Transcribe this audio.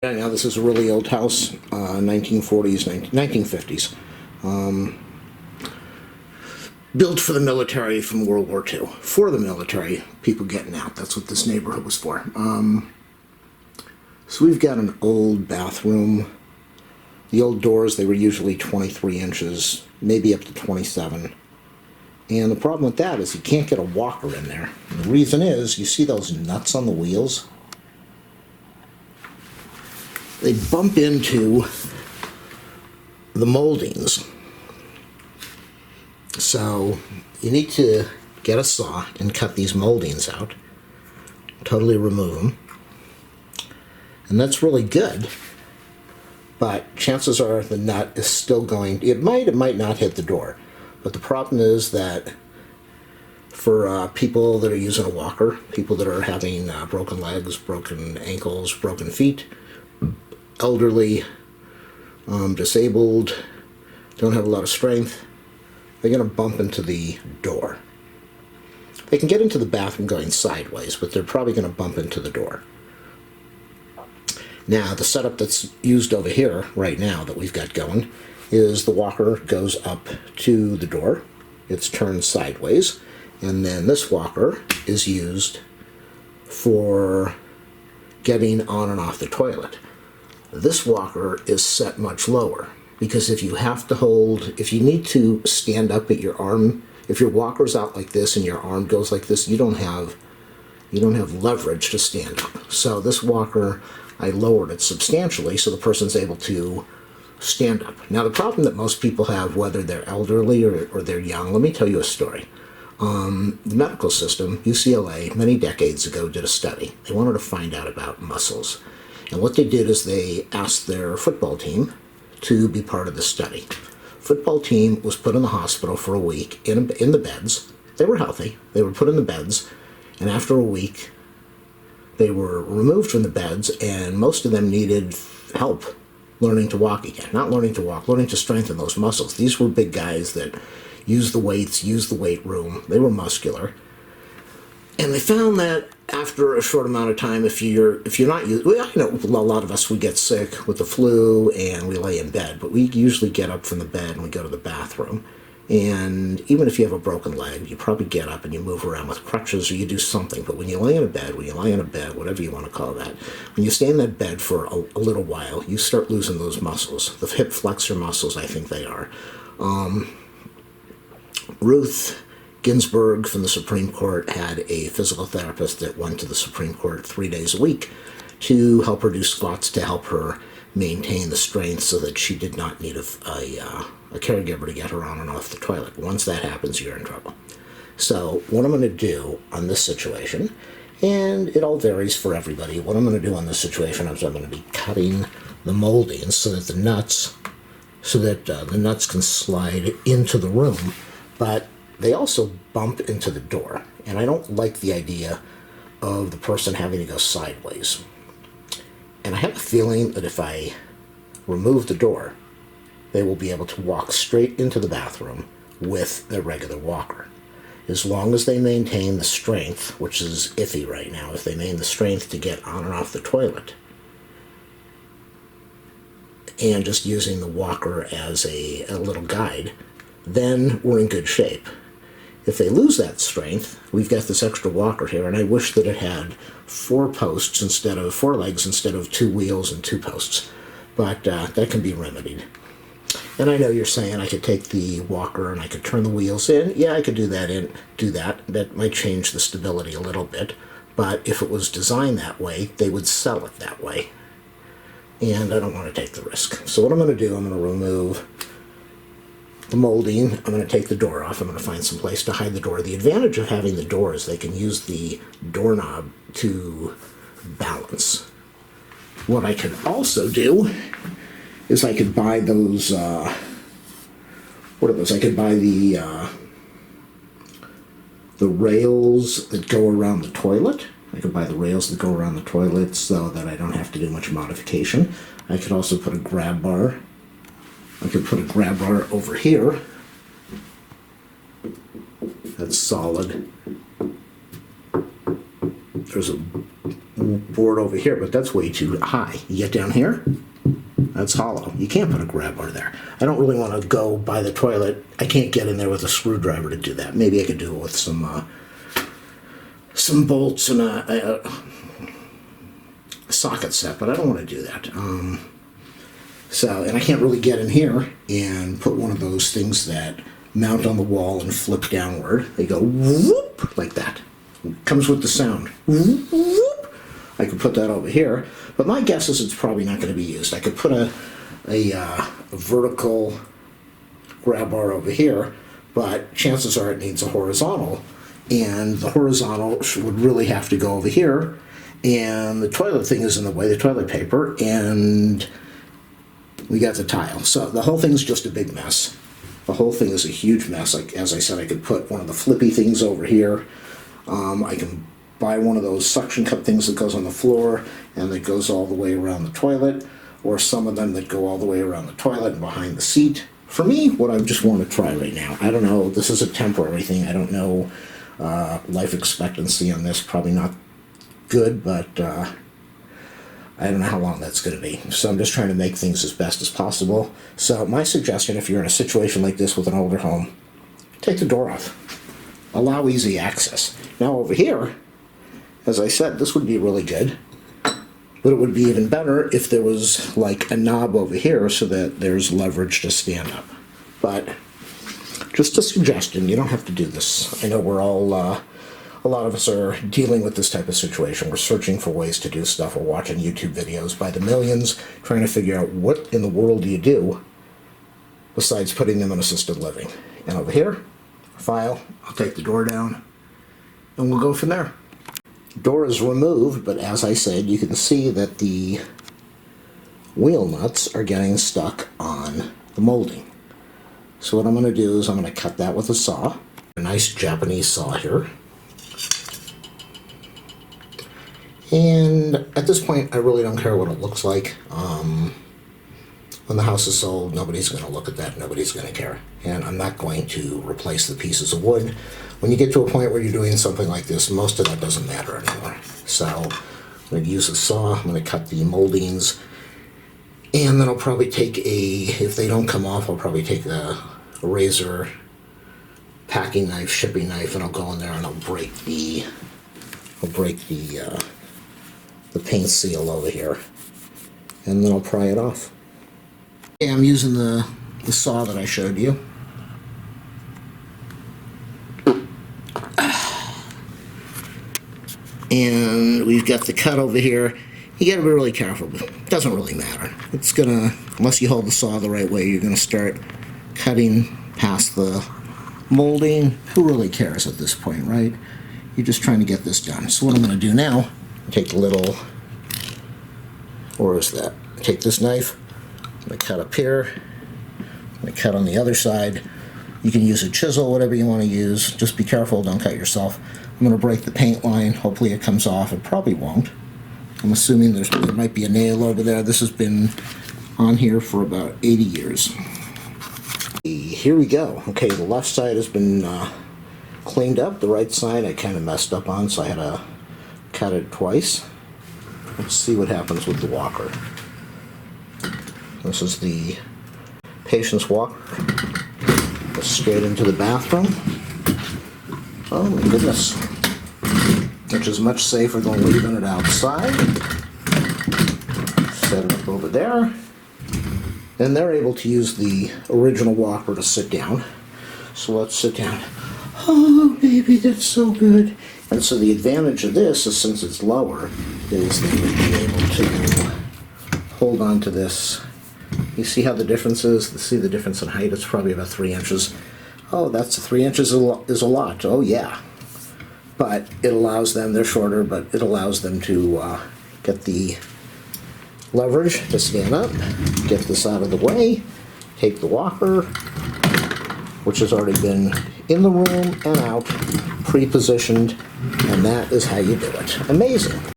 Yeah, now this is a really old house, 1940s, 1950s. Built for the military from World War II. For the military, people getting out. That's what this neighborhood was for. So we've got an old bathroom. The old doors, they were usually 23 inches, maybe up to 27. And the problem with that is you can't get a walker in there. And the reason is, you see those nuts on the wheels? They bump into the moldings. So you need to get a saw and cut these moldings out. Totally remove them. And that's really good. But chances are the nut is still going, it might not hit the door. But the problem is that for people that are using a walker, people that are having broken legs, broken ankles, broken feet, elderly, disabled, don't have a lot of strength, they're going to bump into the door. They can get into the bathroom going sideways, but they're probably going to bump into the door. Now, the setup that's used over here right now that we've got going is the walker goes up to the door. It's turned sideways, and then this walker is used for getting on and off the toilet. This walker is set much lower because if you have to hold, if you need to stand up at your arm, if your walker's out like this and your arm goes like this, you don't have leverage to stand up. So this walker, I lowered it substantially so the person's able to stand up. Now the problem that most people have, whether they're elderly or they're young, let me tell you a story. The medical system, UCLA, many decades ago did a study. They wanted to find out about muscles. And what they did is they asked their football team to be part of the study. Football team was put in the hospital for a week in the beds. They were healthy. They were put in the beds. And after a week, they were removed from the beds, and most of them needed help learning to walk again. Not learning to walk, learning to strengthen those muscles. These were big guys that used the weights, used the weight room. They were muscular. And they found that after a short amount of time, if you're not, well, you know, a lot of us, we get sick with the flu and we lay in bed, but we usually get up from the bed and we go to the bathroom. And even if you have a broken leg, you probably get up and you move around with crutches or you do something. But when you lie in a bed, whatever you want to call that, when you stay in that bed for a little while, you start losing those muscles. The hip flexor muscles, I think they are. Ruth Ginsburg from the Supreme Court had a physical therapist that went to the Supreme Court 3 days a week to help her do squats, to help her maintain the strength so that she did not need a caregiver to get her on and off the toilet. Once that happens, you're in trouble. So what I'm going to do on this situation, and it all varies for everybody, what I'm going to do on this situation is I'm going to be cutting the moldings so that the nuts can slide into the room, but they also bump into the door, and I don't like the idea of the person having to go sideways. And I have a feeling that if I remove the door, they will be able to walk straight into the bathroom with their regular walker. As long as they maintain the strength, which is iffy right now, if they maintain the strength to get on and off the toilet, and just using the walker as a little guide, then we're in good shape. If they lose that strength, we've got this extra walker here, and I wish that it had 4 legs instead of 2 wheels and 2 posts. But that can be remedied. And I know you're saying I could take the walker and I could turn the wheels in. Yeah, I could do that. That might change the stability a little bit. But if it was designed that way, they would sell it that way. And I don't want to take the risk. So what I'm going to do, I'm going to remove the molding. I'm going to take the door off. I'm going to find some place to hide the door. The advantage of having the door is they can use the doorknob to balance. What I could also do is I could buy those, what are those? I could buy the rails that go around the toilet. I could buy the rails that go around the toilet so that I don't have to do much modification. I could also put a grab bar. I could put a grab bar over here. That's solid. There's a board over here, but that's way too high. You get down here, that's hollow. You can't put a grab bar there. I don't really want to go by the toilet. I can't get in there with a screwdriver to do that. Maybe I could do it with some bolts and a socket set, but I don't want to do that. And I can't really get in here and put one of those things that mount on the wall and flip downward. They go whoop, like that. It comes with the sound. Whoop, whoop. I could put that over here, but my guess is it's probably not going to be used. I could put a vertical grab bar over here, but chances are it needs a horizontal, and the horizontal would really have to go over here, and the toilet thing is in the way, the toilet paper, and we got the tile. So the whole thing's just a big mess. The whole thing is a huge mess. Like, as I said, I could put one of the flippy things over here. I can buy one of those suction cup things that goes on the floor and that goes all the way around the toilet, or some of them that go all the way around the toilet and behind the seat. For me, what I just want to try right now, I don't know, this is a temporary thing. I don't know life expectancy on this, probably not good, but I don't know how long that's going to be. So I'm just trying to make things as best as possible. So my suggestion, if you're in a situation like this with an older home, take the door off. Allow easy access. Now over here, as I said, this would be really good. But it would be even better if there was like a knob over here so that there's leverage to stand up. But just a suggestion, you don't have to do this. I know we're all, a lot of us are dealing with this type of situation. We're searching for ways to do stuff. We're watching YouTube videos by the millions, trying to figure out what in the world do you do besides putting them in assisted living. And over here, file, I'll take the door down, and we'll go from there. Door is removed, but as I said, you can see that the wheel nuts are getting stuck on the molding. So what I'm going to do is I'm going to cut that with a saw. A nice Japanese saw here. And at this point, I really don't care what it looks like. When the house is sold, nobody's going to look at that. Nobody's going to care. And I'm not going to replace the pieces of wood. When you get to a point where you're doing something like this, most of that doesn't matter anymore. So I'm going to use a saw. I'm going to cut the moldings. And then I'll probably take if they don't come off, I'll probably take a razor, packing knife, shipping knife, and I'll go in there and I'll break the paint seal over here. And then I'll pry it off. Okay, I'm using the saw that I showed you. And we've got the cut over here. You gotta be really careful, but it doesn't really matter. It's gonna, unless you hold the saw the right way, you're gonna start cutting past the molding. Who really cares at this point, right? You're just trying to get this done. So what I'm gonna do now, take the little, or is that? Take this knife, I'm gonna cut up here, I'm gonna cut on the other side. You can use a chisel, whatever you want to use. Just be careful, don't cut yourself. I'm going to break the paint line. Hopefully it comes off. It probably won't. I'm assuming there might be a nail over there. This has been on here for about 80 years. Here we go. Okay, the left side has been cleaned up. The right side I kind of messed up on, so I had to cut it twice. Let's see what happens with the walker. This is the patient's walker. Goes straight into the bathroom. Oh my goodness. Which is much safer than leaving it outside. Set it up over there. And they're able to use the original walker to sit down. So let's sit down. Oh, baby, that's so good. And so the advantage of this is, since it's lower, is that you'll be able to hold on to this. You see how the difference is? See the difference in height? It's probably about 3 inches. Oh, that's 3 inches is a lot. Oh, yeah. But it allows them, they're shorter, but it allows them to get the leverage to stand up, get this out of the way, take the walker, which has already been in the room and out, pre-positioned, and that is how you do it. Amazing.